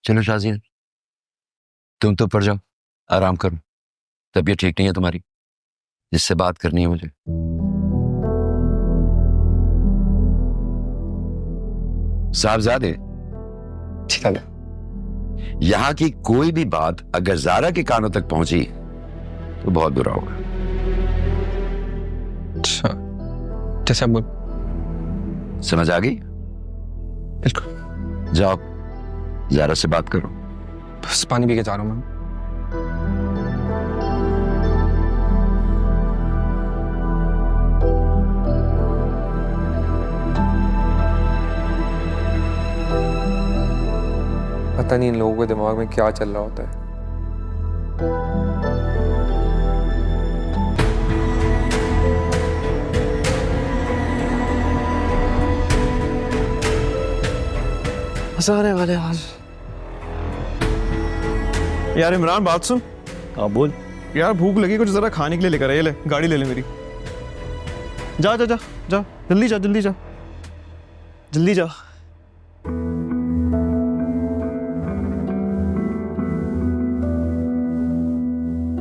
चलो शाजिया, तुम तो पड़ जाओ, आराम करो। तबीयत ठीक नहीं है तुम्हारी, जिससे बात करनी है मुझे। साहबजादे, ठीक है। यहां की कोई भी बात अगर ज़ारा के कानों तक पहुंची तो बहुत बुरा होगा। अच्छा, जैसे आप बोल। समझ आ गई? बिल्कुल। जाओ, ज़ारा से बात करो। बस पानी पी के जा रहा हूँ मैं। पता नहीं इन लोगों के दिमाग में क्या चल रहा होता है। आने वाले आज। यार इमरान, बात सुन। हाँ बोल। यार भूख लगी, कुछ जरा खाने के लिए लेकर आ। ये ले, गाड़ी ले ले मेरी। जा जा जा जा, जल्दी जा, जल्दी जा, जल्दी जा।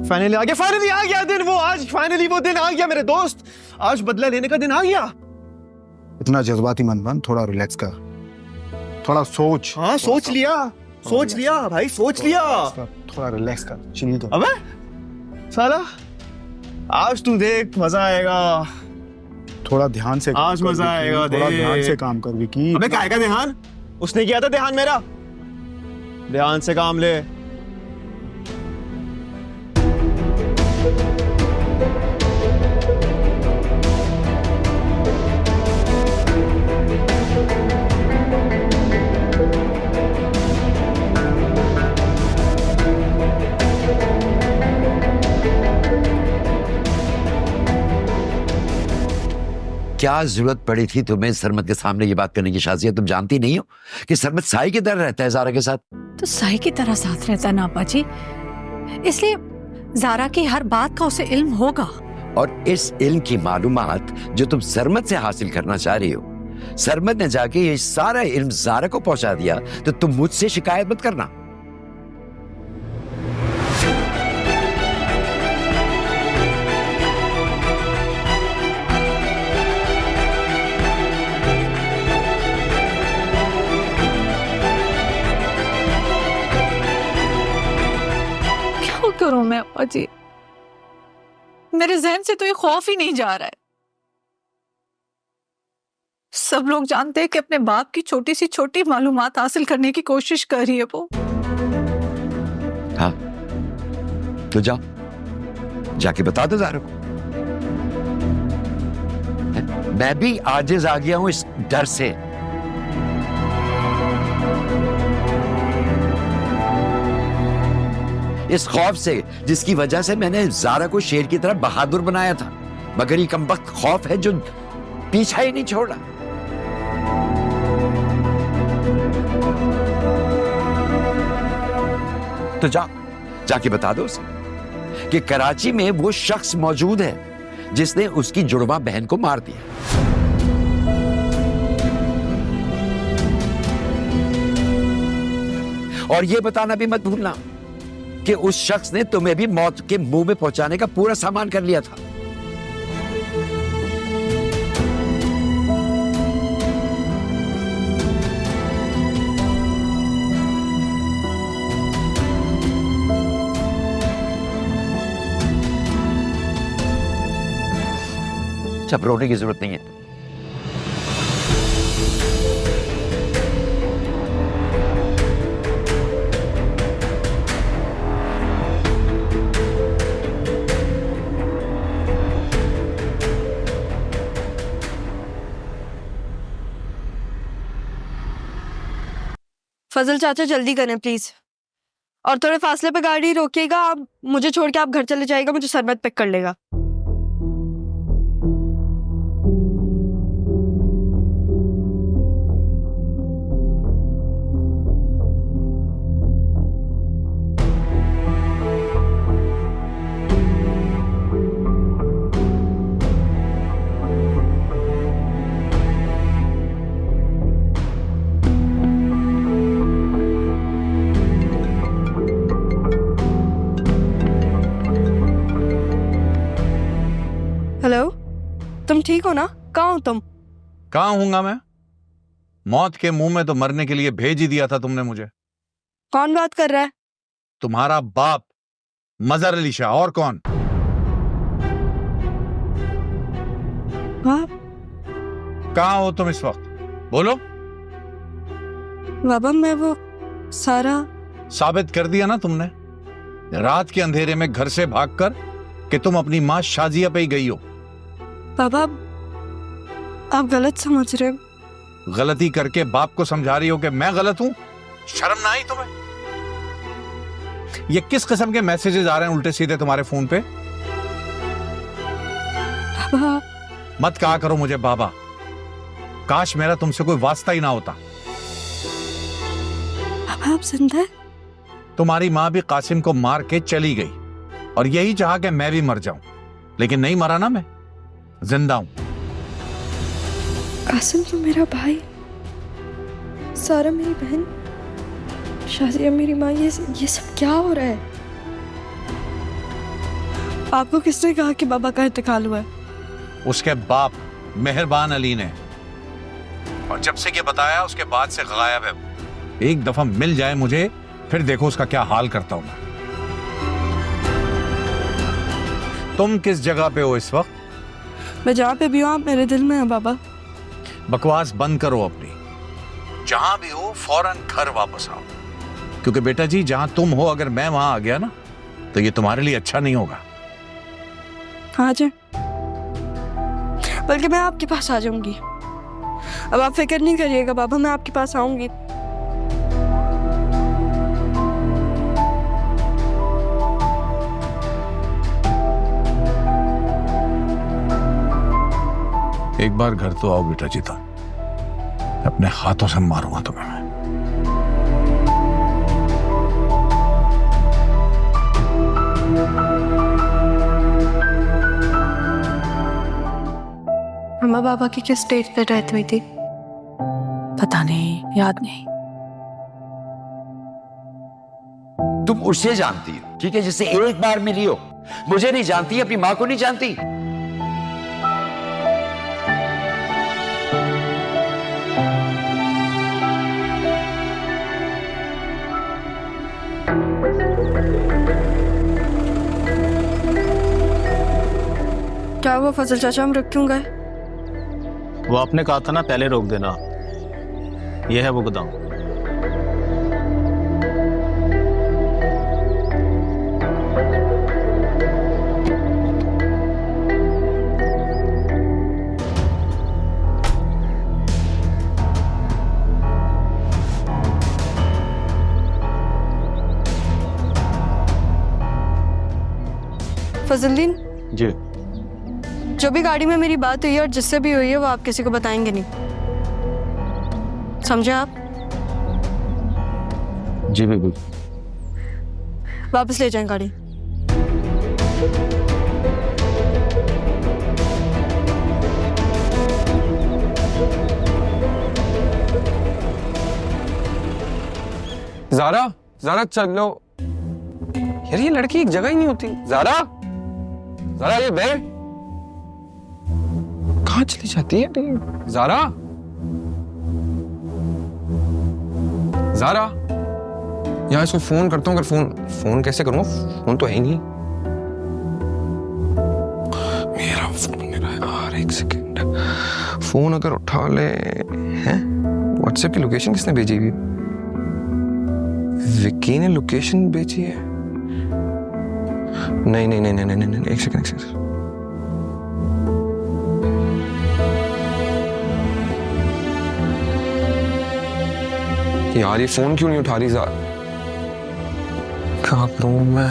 फाइनली आ गया दिन। वो आज फाइनली वो दिन आ गया मेरे दोस्त। आज बदला लेने का दिन आ गया। इतना जज्बाती मत बन, थोड़ा रिलैक्स कर, थोड़ा सोच। हाँ, सोच लिया भाई, सोच लिया। थोड़ा रिलैक्स कर, चिल कर। अबे साला, आज तू देख, मजा आएगा। थोड़ा ध्यान से आज मजा आएगा, थोड़ा देख। ध्यान से काम कर विकी। अबे काय का ध्यान? उसने किया था ध्यान मेरा। ध्यान से काम ले। क्या जरूरत पड़ी थी तुम्हें सरमत के सामने ये बात करने की शाजिया? तुम जानती नहीं हो कि सरमत साई की तरह रहता है ज़ारा के साथ? तो साई की तरह साथ रहता है ना अब्बा जी, इसलिए ज़ारा की हर बात का उसे इल्म होगा। और इस इल्म की मालूमात जो तुम सरमत से हासिल करना चाह रही हो, सरमत ने जाके ये सारा इल्म ज़ारा को पहुंचा दिया, तो तुम मुझसे शिकायत मत करना। करूं मैं अब्बा जी, मेरे जहन से तो ये खौफ ही नहीं जा रहा है। सब लोग जानते हैं कि अपने बाप की छोटी सी छोटी मालूमात हासिल करने की कोशिश कर रही है वो। हाँ, तो जाओ, जाके बता दो ज़ारा को। मैं भी आजिज आ गया हूं इस डर से। इस खौफ से जिसकी वजह से मैंने ज़ारा को शेर की तरह बहादुर बनाया था, मगर ये कमबख्त खौफ है जो पीछा ही नहीं छोड़ा। तो जाके बता दो उसे कि कराची में वो शख्स मौजूद है जिसने उसकी जुड़वा बहन को मार दिया। और ये बताना भी मत भूलना कि उस शख्स ने तुम्हें भी मौत के मुंह में पहुंचाने का पूरा सामान कर लिया था। अब रोने की जरूरत नहीं है। फजल चाचा जल्दी करें प्लीज, और थोड़े फासले पे गाड़ी रोकिएगा। आप मुझे छोड़ के आप घर चले जाएगा, मुझे सरमत पिक कर लेगा। तुम ठीक हो ना? कहाँ हो तुम? कहाँ हूंगा मैं? मौत के मुंह में तो मरने के लिए भेज ही दिया था तुमने मुझे। कौन बात कर रहा है? तुम्हारा बाप मजहर अली शाह, और कौन? हाँ कहाँ हो तुम इस वक्त? बोलो। बाबा, मैं वो सारा साबित कर दिया ना तुमने, रात के अंधेरे में घर से भागकर, कि तुम अपनी मां शाजिया पे ही गई हो। बाबा, आप गलत समझ रहे हो। गलती करके बाप को समझा रही हो कि मैं गलत हूं? शर्म ना आई तुम्हें? ये किस किस्म के मैसेजेस आ रहे हैं उल्टे सीधे तुम्हारे फोन पे? बाबा, मत कहा करो मुझे बाबा। काश मेरा तुमसे कोई वास्ता ही ना होता। बाबा आप जिंदा है? तुम्हारी मां भी कासिम को मार के चली गई और यही चाहा कि मैं भी मर जाऊं, लेकिन नहीं मरा ना, मैं जिंदा हूं। कासिम तो मेरा भाई, सारा मेरी बहन, शाजिया मेरी माँ, ये सब क्या हो रहा है? आपको किसने कहा कि बाबा का इंतकाल हुआ है? उसके बाप मेहरबान अली ने, और जब से ये बताया उसके बाद से गायब है। एक दफा मिल जाए मुझे, फिर देखो उसका क्या हाल करता हूं मैं। तुम किस जगह पे हो इस वक्त? मैं जहाँ पे भी हूँ, आप मेरे दिल में हैं बाबा। बकवास बंद करो अपनी। जहां भी हो फौरन घर वापस आओ, क्योंकि बेटा जी जहां तुम हो, अगर मैं वहां आ गया ना, तो ये तुम्हारे लिए अच्छा नहीं होगा। हाँ जी, बल्कि मैं आपके पास आ जाऊंगी। अब आप फिक्र नहीं करिएगा बाबा, मैं आपके पास आऊंगी। एक बार घर तो आओ बेटा जी, तुम अपने हाथों से मारूंगा तुम्हें मैं। अम्मा बाबा की किस स्टेज पे डेथ हुई थी? पता नहीं, याद नहीं। तुम उसे जानती हो, ठीक है, जिससे एक बार मिली हो। मुझे नहीं जानती, अपनी मां को नहीं जानती। क्या हुआ फजल चाचा, हम रुक क्यों गए? वो आपने कहा था ना पहले रोक देना। ये है वो गोदाम। फजलदीन जी। जो भी गाड़ी में मेरी बात हुई है और जिससे भी हुई है, वो आप किसी को बताएंगे नहीं, समझे आप? जी बिल्कुल। वापस ले जाएं गाड़ी। ज़ारा, ज़ारा चलो यार, ये लड़की एक जगह ही नहीं होती। ज़ारा, ज़ारा ये बे कहाँ चली जाती है? ज़ारा, ज़ारा, यहाँ इसको फोन करता हूँ। अगर फोन कैसे करूँ? फोन तो है ही नहीं। मेरा फोन मेरा यार, एक सेकेंड। फोन अगर उठा ले। हैं? व्हाट्सएप की लोकेशन किसने भेजी हुई? विक्की ने लोकेशन भेजी है? नहीं नहीं नहीं नहीं नहीं नहीं, एक सेकेंड। यार ये फोन क्यों नहीं उठा रही? क्या करूं मैं?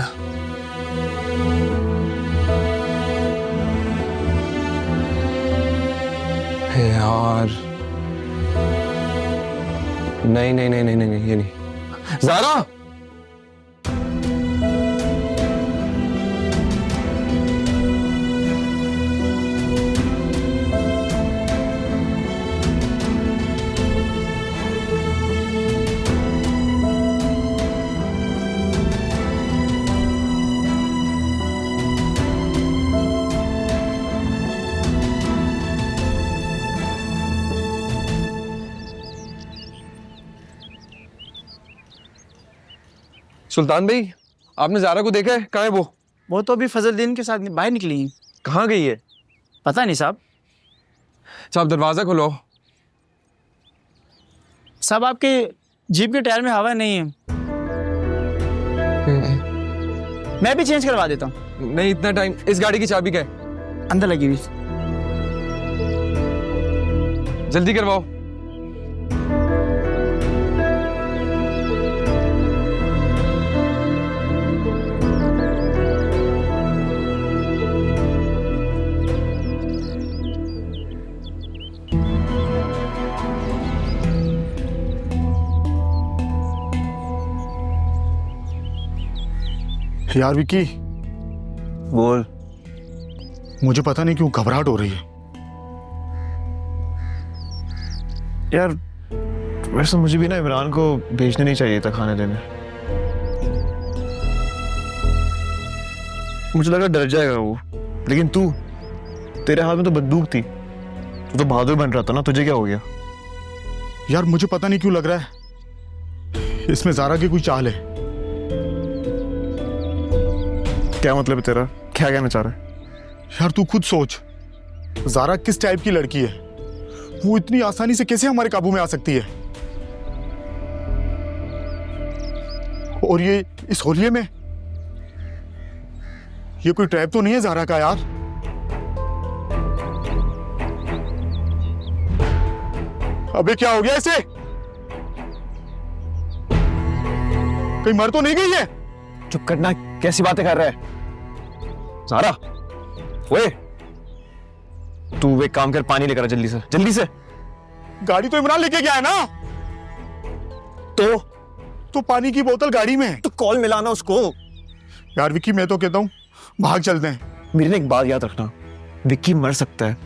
यार नहीं नहीं नहीं नहीं नहीं, ये नहीं। ज़ारा, सुल्तान भाई, आपने ज़ारा को देखा है? कहाँ है वो? वो तो अभी फजलदीन के साथ बाहर निकली हैं। कहाँ गई है? पता नहीं साहब। साहब दरवाज़ा खोलो। साहब आपके जीप के टायर में हवा नहीं है, मैं भी चेंज करवा देता हूँ। नहीं, इतना टाइम। इस गाड़ी की चाबी क्या है? अंदर लगी हुई। जल्दी करवाओ। यार विकी, बोल। मुझे पता नहीं क्यों घबराहट हो रही है। यार वैसे मुझे भी ना इमरान को भेजने नहीं चाहिए था खाने देने। मुझे लगा डर जाएगा वो, लेकिन तेरे हाथ में तो बंदूक थी, तू तो बहादुर बन रहा था ना। तुझे क्या हो गया? यार मुझे पता नहीं क्यों लग रहा है इसमें ज़ारा की कोई चाल है। क्या मतलब है तेरा? क्या कहना चाह रहा है? यार तू खुद सोच, ज़ारा किस टाइप की लड़की है? वो इतनी आसानी से कैसे हमारे काबू में आ सकती है? और ये इस होलिये में, ये कोई ट्रैप तो नहीं है ज़ारा का यार? अबे क्या हो गया इसे? कहीं मर तो नहीं गई है? चुप करना, कैसी बातें कर रहा है? ज़ारा, ओए, तू एक काम कर, पानी लेकर आ जल्दी से, जल्दी से। गाड़ी तो इमरान लेके गया है ना? तो पानी की बोतल गाड़ी में है। तो कॉल मिलाना उसको। यार विक्की, मैं तो कहता हूँ भाग चलते हैं। मेरे ने एक बात याद रखना, विक्की मर सकता है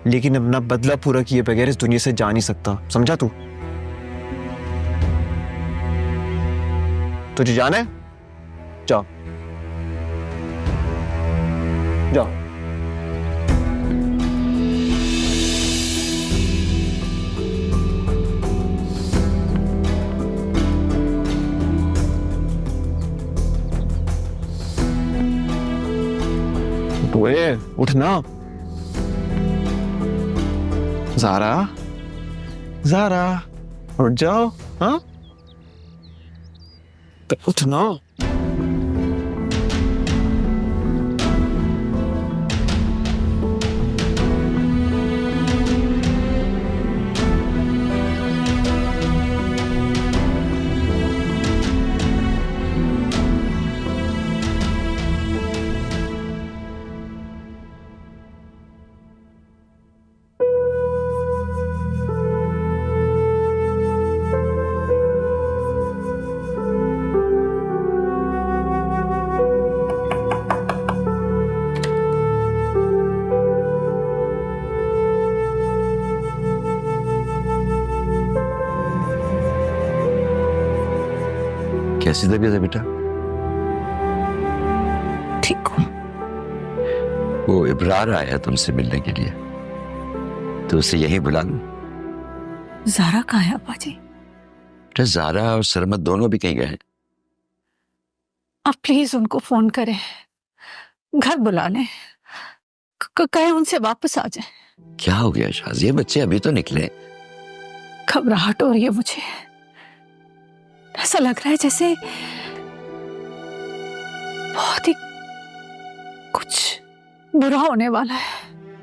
लेकिन अपना बदला पूरा किए बगैर इस दुनिया से जा नहीं सकता, समझा तू? तुझे जाना है? जाओ जाओ। ओए उठना। ज़ारा, ज़ारा उठ जाओ। हाँ, उठना। कैसी तबीयत है बेटा? ठीक हूँ। वो इब्रार आया तुमसे मिलने के लिए, तो उसे यहीं बुला लो। ज़ारा कहाँ है अब्बा जी? बेटा ज़ारा और सरमत दोनों भी कहीं गए हैं। आप प्लीज उनको फोन करें, घर बुला लें, कहें उनसे वापस आ जाए। क्या हो गया शाज़िया, बच्चे अभी तो निकले। घबराहट हो रही है मुझे, ऐसा लग रहा है जैसे बहुत ही कुछ बुरा होने वाला है।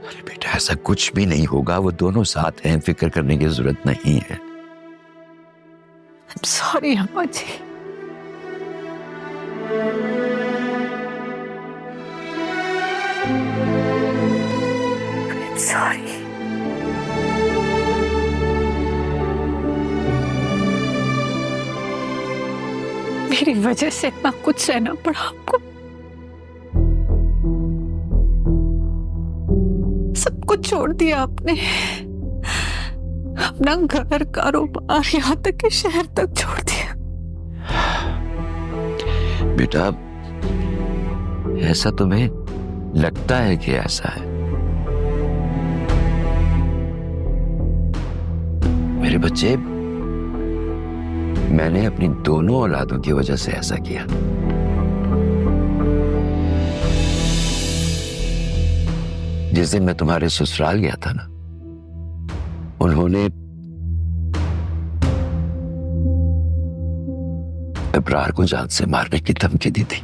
अरे बेटा ऐसा कुछ भी नहीं होगा, वो दोनों साथ हैं, फिक्र करने की जरूरत नहीं है। सॉरी अम्मा जी। सॉरी। मेरी वजह से इतना कुछ सहना पड़ा आपको। सब कुछ छोड़ दिया आपने, अपना घर, कारोबार, यहाँ तक कि शहर तक छोड़ दिया। बेटा ऐसा तुम्हें लगता है कि ऐसा है? मेरे बच्चे मैंने अपनी दोनों औलादों की वजह से ऐसा किया। जिस दिन मैं तुम्हारे ससुराल गया था ना, उन्होंने इब्रार को जान से मारने की धमकी दी थी।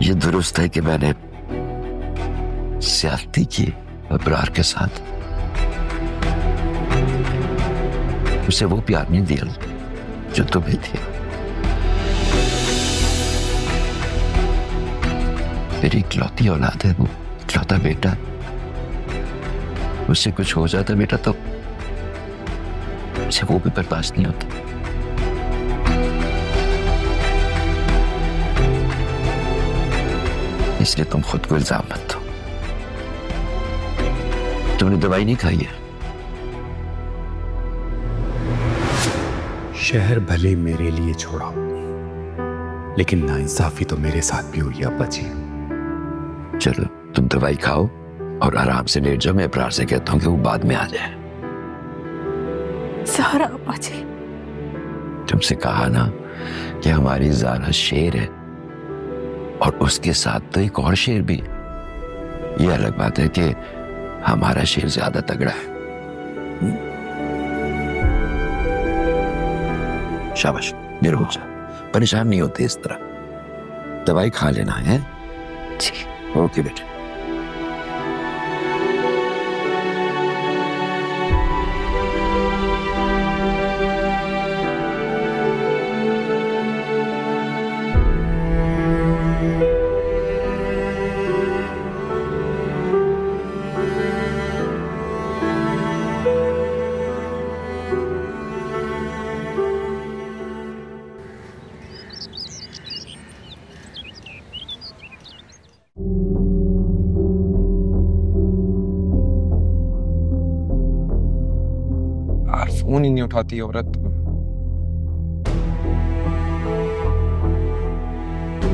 ये दुरुस्त है कि मैंने ज्यादती की इब्रार के साथ। उसे वो प्यार नहीं दिया जो तुम्हें दिया। तेरी इकलौती औलाद है, वो इकलौता बेटा। उससे कुछ हो जाता बेटा तो उसे वो भी बर्दाश्त नहीं होता। इसलिए तुम खुद को इल्जाम मत दो। तुमने दवाई नहीं खाई है? शहर भले मेरे लिए छोड़ा, लेकिन नाइंसाफी तो मेरे साथ भी हुई अब्बा जी। चलो तुम दवाई खाओ और आराम से लेट जाओ। मैं इब्रार से कहता हूँ कि वो बाद में आ जाए। ज़ारा अब्बा जी, तुमसे कहा ना कि हमारी ज़ारा शेर है, और उसके साथ तो एक और शेर भी। ये अलग बात है कि हमारा शेर ज्यादा तगड़ा है। शाबाश, निरोग जा, परेशान नहीं होते इस तरह। दवाई खा लेना है। जी ओके बेटे। फोन ही नहीं उठाती औरत।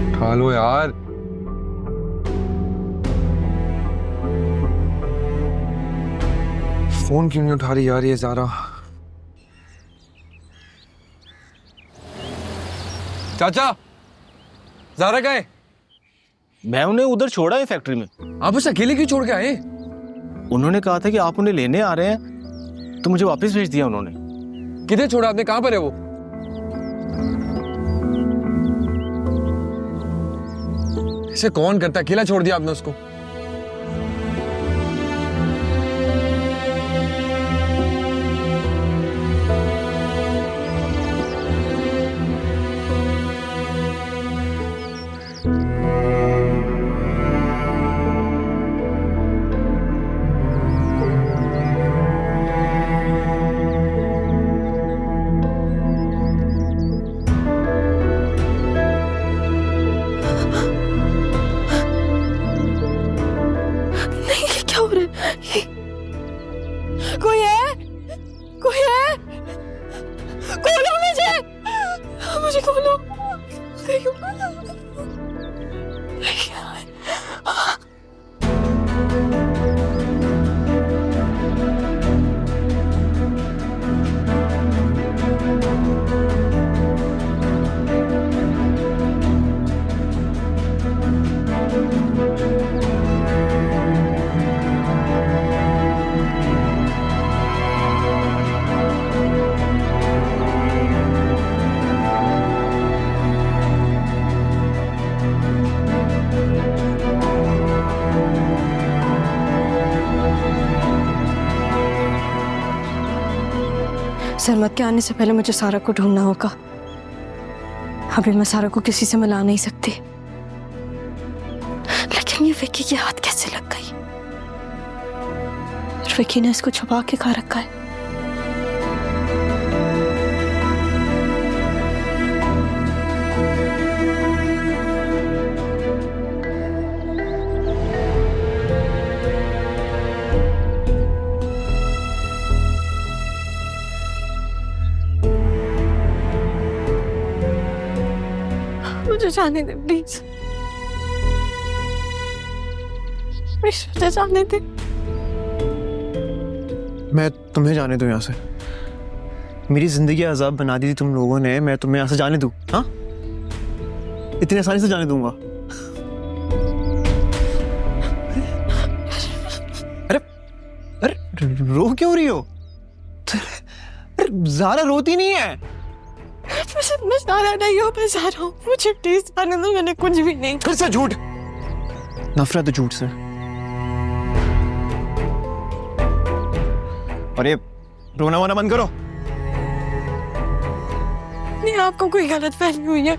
उठा लो यार। फोन क्यों नहीं उठा रही यार ये ज़ारा? चाचा, ज़ारा कहाँ है? मैं उन्हें उधर छोड़ा है फैक्ट्री में। आप उसे अकेले क्यों छोड़ के आए? उन्होंने कहा था कि आप उन्हें लेने आ रहे हैं, तो मुझे वापस भेज दिया उन्होंने। किधर छोड़ा आपने? कहाँ पर है वो? इसे कौन करता? अकेला छोड़ दिया आपने उसको? कोई है? कोई है? खोलो मुझे, मुझे खोलो। सरमत के आने से पहले मुझे सारा को ढूंढना होगा। अभी मैं सारा को किसी से मिला नहीं सकती। लेकिन ये विक्की की हाथ कैसे लग गई? विक्की ने इसको छुपा के खा रखा है। मुझे जाने दे प्लीज, मुझे जाने दे। मैं तुम्हें जाने दूं यहाँ से? मेरी जिंदगी अजाब बना दी थी तुम लोगों ने, मैं तुम्हें यहाँ से जाने दूं? हाँ, इतनी आसानी से जाने दूंगा? अरे अरे रो क्यों रही हो? अरे ज़ारा रोती नहीं है। मैं ज़ारा नहीं हूँ, मैं ज़ारा हूँ। मुझे प्लीज जाने दो, मैंने कुछ भी नहीं। फिर से झूठ, नफरत है झूठ से। और ये रोना वोना बंद करो। नहीं, आपको कोई गलत फहमी हुई है।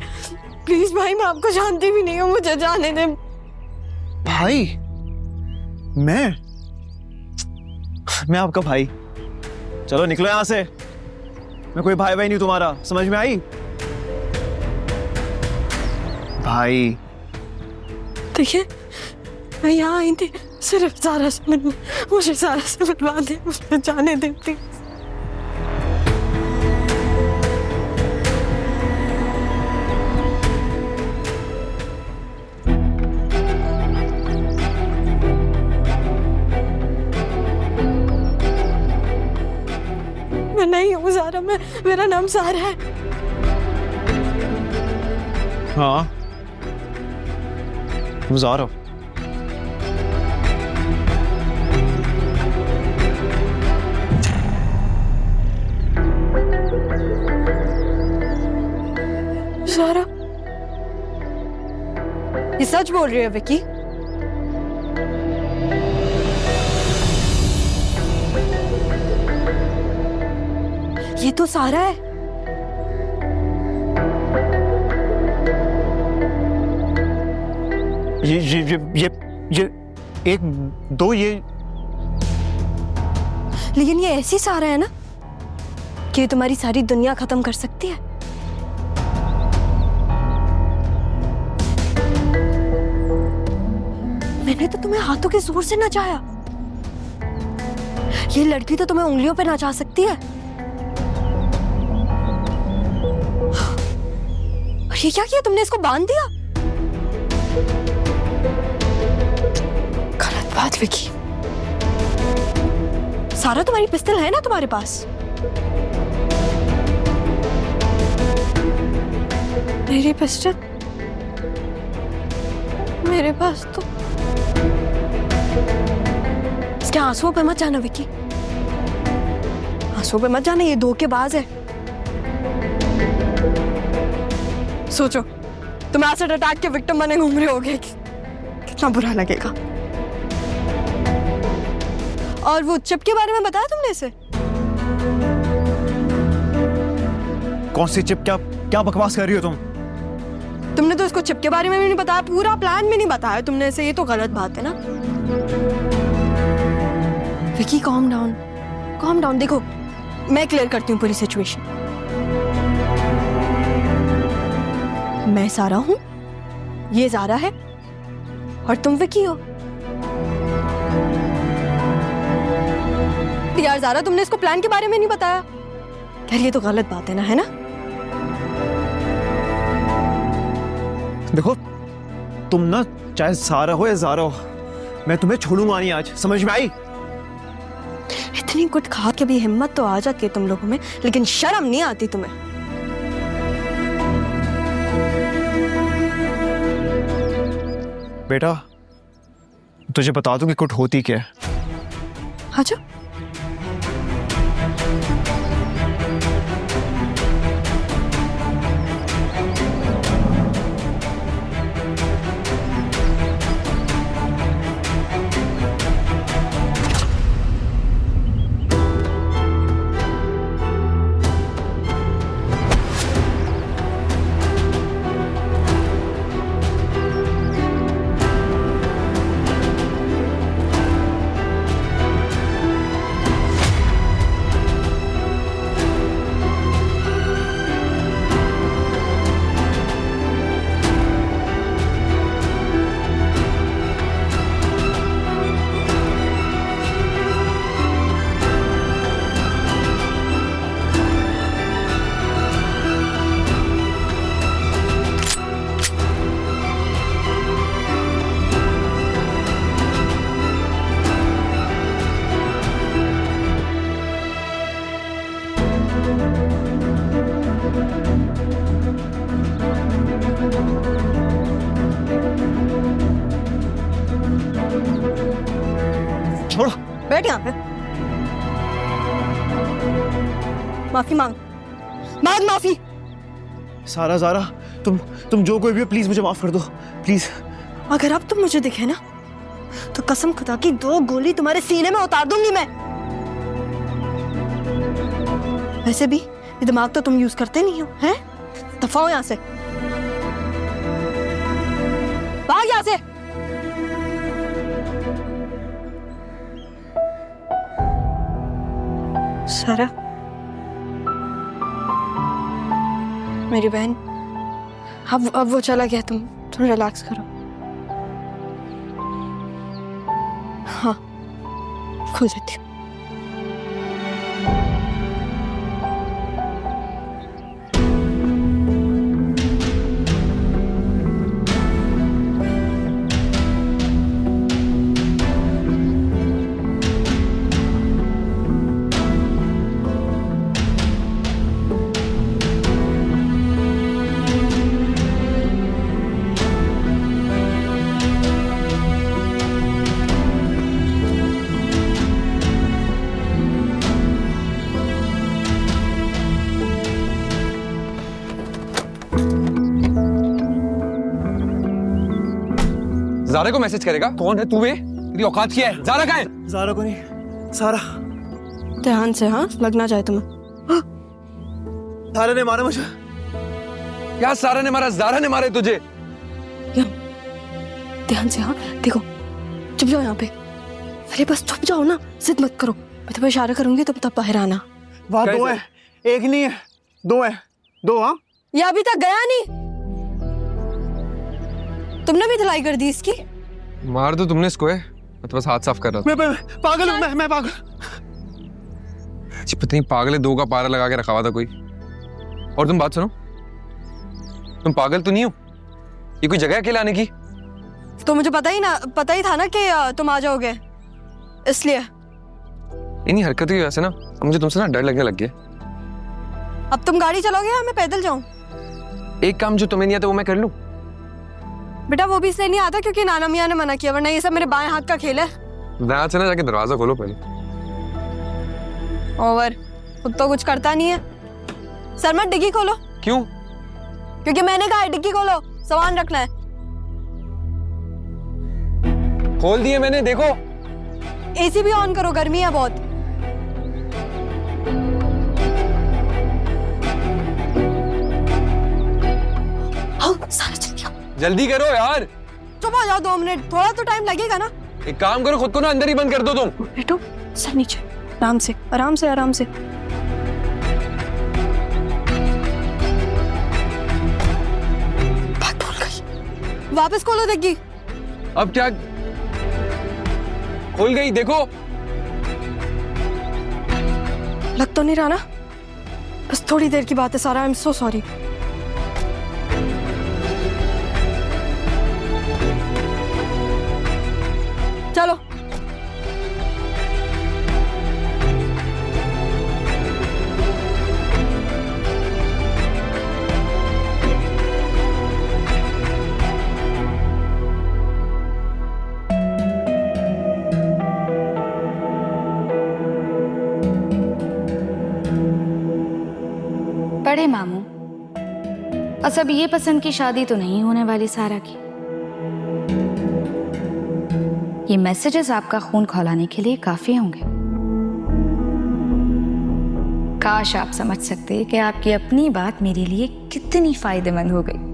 प्लीज भाई, मैं आपको जानती भी नहीं हूँ, मुझे जाने दे। भाई? मैं आपका भाई? चलो निकलो यहाँ से। मैं कोई भाई नहीं तुम्हारा, समझ में आई? भाई देखिए, मैं यहाँ आई थी सिर्फ ज़ारा से मिलने। मुझे ज़ारा से मिलवा दे, मुझे जाने दे प्लीज। मैं नहीं हूँ ज़ारा, मेरा नाम ज़ारा है। हाँ, ज़ारा। ज़ारा, ये सच बोल रही है विकी? ये तो सारा है। ये एक दो ये। लेकिन ये ऐसी सारा है ना कि ये तुम्हारी सारी दुनिया खत्म कर सकती है। मैंने तो तुम्हें हाथों के जोर से नचाया। ये लड़की तो तुम्हें उंगलियों पे नचा सकती है। और ये क्या किया तुमने? इसको बांध दिया। गलत बात विकी। सारा, तुम्हारी पिस्तौल है ना तुम्हारे पास? मेरी पिस्टल मेरे पास तो। इसके आंसुओं पे मत जाना विकी, आंसुओं पे मत जाना, ये धोखेबाज है। सोचो, तुम एसिड अटैक के विक्टिम बने घूम रहे होगे, कितना बुरा लगेगा। और वो चिप के बारे में बताया तुमने इसे? कौन सी चिप? क्या बकवास कर रही हो तुम? तुमने तो इसको चिप के बारे में भी नहीं बताया, पूरा प्लान भी नहीं बताया तुमने इसे। ये तो गलत बात है ना Vicky. Calm down, calm down. देखो, मैं क्लियर करती हूँ पूरी सिचुएशन। मैं सारा हूं, ये ज़ारा है, और तुम विकी हो। यार ज़ारा, तुमने इसको प्लान के बारे में नहीं बताया। यार ये तो गलत बात है ना, है ना? देखो, तुम ना चाहे सारा हो या ज़ारा हो, मैं तुम्हें छोड़ूंगा नहीं आज, समझ में आई? इतनी कुछ खा के भी हिम्मत तो आ जाती है तुम लोगों में, लेकिन शर्म नहीं आती तुम्हें। बेटा, तुझे बता दूं कि कुछ होती क्या है। आजा। बैठ यहाँ पे। माफी मांग, मांग माफी। सारा ज़ारा तुम जो कोई भी हो प्लीज मुझे माफ कर दो प्लीज। अगर अब तुम मुझे दिखे ना तो कसम खुदा की 2 गोली तुम्हारे सीने में उतार दूंगी मैं। वैसे भी ये दिमाग तो तुम यूज करते नहीं हो, हैं? दफा हो यहाँ से, भाग यहाँ से। सारा, मेरी बहन, अब वो चला गया, तुम रिलैक्स करो। हाँ, खुल देती हूँ। ज़ारा को मैसेज करेगा? कौन है तू? बे तेरी औकात क्या है? ज़ारा कहाँ है? ज़ारा को नहीं, सारा। ध्यान से, हाँ, लगना चाहे तुम्हें। सारा ने मारा मुझे। क्या सारा ने मारा? ज़ारा ने मारे तुझे? ध्यान से, हाँ, देखो, चुप जाओ यहाँ पे। अरे बस चुप जाओ ना, जिद मत करो। मैं तुम्हें इशारा करूंगी तुम तब बाहर आना। वहाँ 2 है, एक नहीं है, 2 है, 2। हाँ, ये अभी तक गया नहीं। तुमने भी धुलाई कर दी इसकी? मार दो तुमने इसको है, मैं तो बस हाथ साफ कर रहा था। मैं पागल हूँ, मैं पागल। जी पता नहीं पागल है, 2 का पारा लगा के रखा हुआ था कोई। और तुम बात सुनो, तुम पागल तो नहीं हो? ये कोई जगह है अकेले आने की? तो मुझे पता ही था ना कि तुम आ जाओगे, इसलिए। इन्हीं हरकतों की वजह से ना मुझे तुमसे ना डर लगने लग गया। अब तुम गाड़ी चलोगे या मैं पैदल जाऊं? एक काम जो तुम्हें नहीं आता वो मैं कर लूं। बेटा वो भी इसलिए नहीं आता क्योंकि नाना मियां ने मना किया, वरना ये सब मेरे बाएं हाथ का खेल है। यहाँ से ना जाके दरवाजा खोलो पहले। ओवर, खुद तो कुछ करता नहीं है। सर मत, डिग्गी खोलो। क्यों? क्योंकि मैंने कहा है डिग्गी खोलो, सामान रखना है। खोल दिए मैंने, देखो। एसी भी ऑन करो, गर्मी है बहुत। आओ, सारा जल्दी आओ। जल्दी करो यार। चुप हो जाओ 2 मिनट, थोड़ा तो टाइम लगेगा ना। एक काम करो, खुद को ना अंदर ही बंद कर दो तुम। बैठो, सर नीचे, आराम से, आराम से, आराम से। भाग, भूल गई। वापस खोलो डिग्गी। अब क्या? खुल गई, देखो। लग तो नहीं रहा ना? बस थोड़ी देर की बात है सारा, आई एम सो सॉरी। चलो। बड़े मामू, बस अब ये पसंद की शादी तो नहीं होने वाली सारा की। ये मैसेजेस आपका खून खौलाने के लिए काफी होंगे। काश आप समझ सकते कि आपकी अपनी बात मेरे लिए कितनी फायदेमंद हो गई।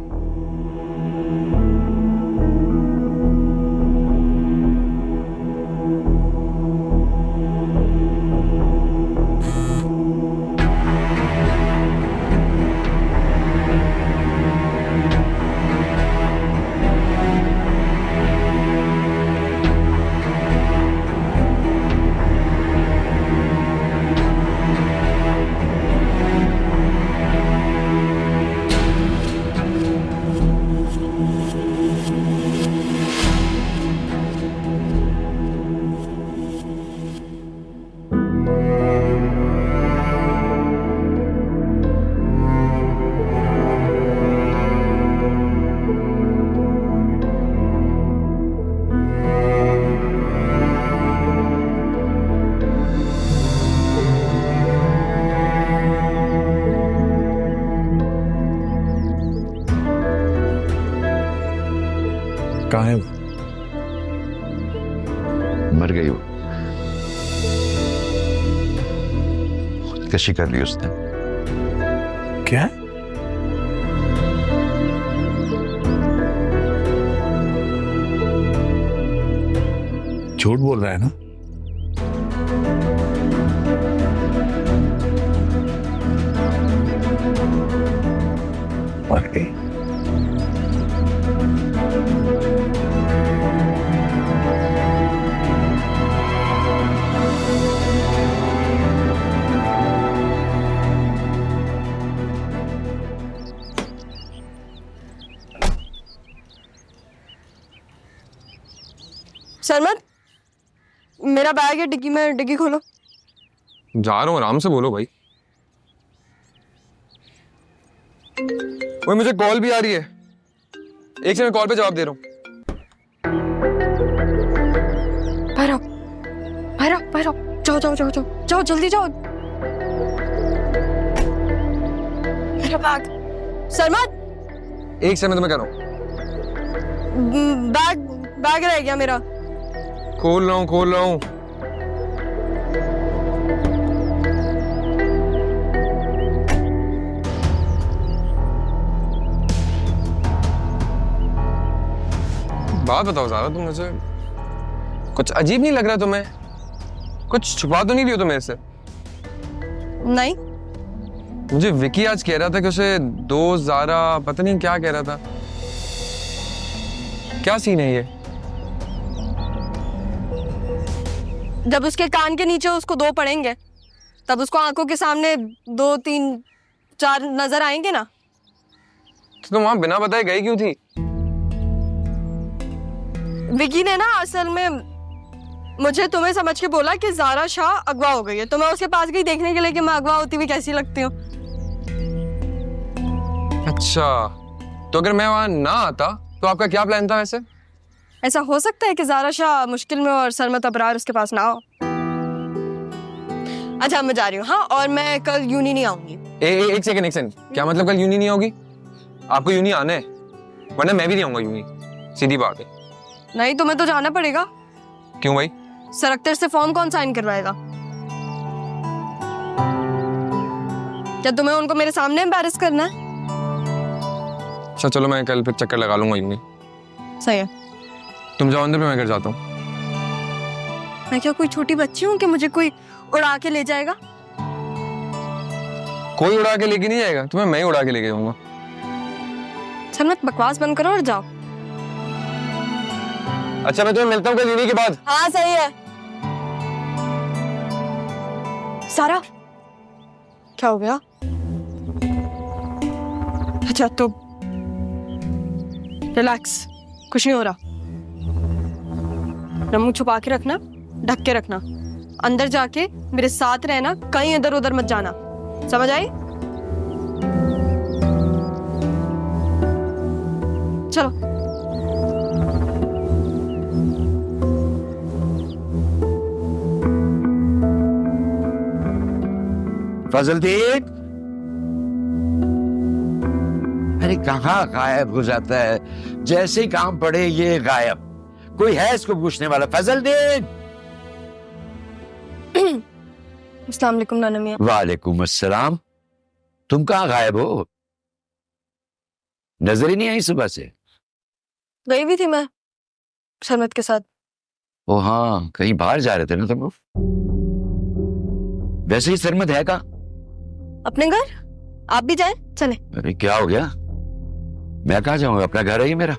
कहाँ है वो? मर गई वो, खुदकशी कर ली उसने। क्या? झूठ बोल रहा है ना? मर गई। सरमत, मेरा बैग है डिग्गी में, डिग्गी खोलो। जा रहा हूँ, आराम से बोलो भाई। ओए मुझे कॉल भी आ रही है, एक से मैं कॉल पे जवाब दे रहा हूँ। बाहर आओ, बाहर आओ, बाहर आओ, जाओ जाओ जाओ जाओ जाओ, जल्दी जाओ। मेरा बैग। सरमत, एक से मैं तुम्हें कह रहा हूँ, बैग बैग रह गया मेरा। खोल रहा हूँ, खोल रहा हूँ। बात बताओ ज़ारा, तुम मुझे कुछ अजीब नहीं लग रहा तुम्हें? कुछ छुपा तो नहीं रही हो तुम मेरे से? नहीं, मुझे विकी आज कह रहा था कि उसे दोस्त ज़ारा पता नहीं क्या कह रहा था। क्या सीन है ये? जब उसके कान के नीचे उसको दो पड़ेंगे तब उसको आंखों के सामने 2 3 4 नजर आएंगे ना। तो तुम वहां बिना बताए गई क्यों थी? विकी ने ना असल में मुझे तुम्हें समझ के बोला कि ज़ारा शाह अगवा हो गई है, तो मैं उसके पास गई देखने के लिए कि मैं अगवा होती हुई कैसी लगती हूँ। अच्छा, तो अगर मैं वहां ना आता तो आपका क्या प्लान था वैसे? ऐसा हो सकता है कि ज़ारा शाह मुश्किल में और सरमत अबरार उसके पास ना हो। अच्छा, मैं जा रही हूँ। हाँ, और मैं कल यूनी नहीं आऊंगी। एक सेकंड, क्या मतलब कल यूनी नहीं होगी? आपको यूनी आना है, वरना मैं भी नहीं आऊंगा यूनी, सीधी बात है। नहीं, तुम्हें तो जाना पड़ेगा। क्यों भाई? सर अख्तर से फॉर्म कौन साइन करवाएगा? क्या तुम्हें उनको मेरे सामने एम्बैरेस करना है? अच्छा चलो, मैं कल फिर चक्कर लगा लूंगा यूनी। सही है। तुम जाओ अंदर, मैं घर जाता हूँ। मैं क्या कोई छोटी बच्ची हूँ कि मुझे कोई उड़ा के ले जाएगा? कोई उड़ा के लेके नहीं जाएगा तुम्हें, मैं ही उड़ा के लेके जाऊंगा। सरमत, बकवास बंद करो और जाओ। अच्छा, मैं तुम्हें मिलता हूँ कल यूनी के बाद। हाँ सही है। सारा, क्या हो गया? अच्छा तो रिलैक्स, कुछ नहीं हो रहा। मुंह छुपा के रखना, ढक के रखना, अंदर जाके मेरे साथ रहना, कहीं इधर उधर मत जाना, समझ आई? चलो। फजलदीन, अरे कहाँ गायब हो जाता है? जैसे ही काम पड़े ये गायब। कोई है इसको पूछने वाला? फजलदीन। अस्सलाम वालेकुम नाना मियां। वालेकुम अस्सलाम। तुम कहाँ गायब हो? नजर ही नहीं आई सुबह से। गई भी थी मैं सरमत के साथ। ओ हाँ, कहीं बाहर जा रहे थे ना तुम लोग? वैसे ही सरमत है कहाँ? अपने घर। आप भी जाएं, चले। अरे क्या हो गया? मैं कहाँ जाऊंगा? अपना घर है ये मेरा।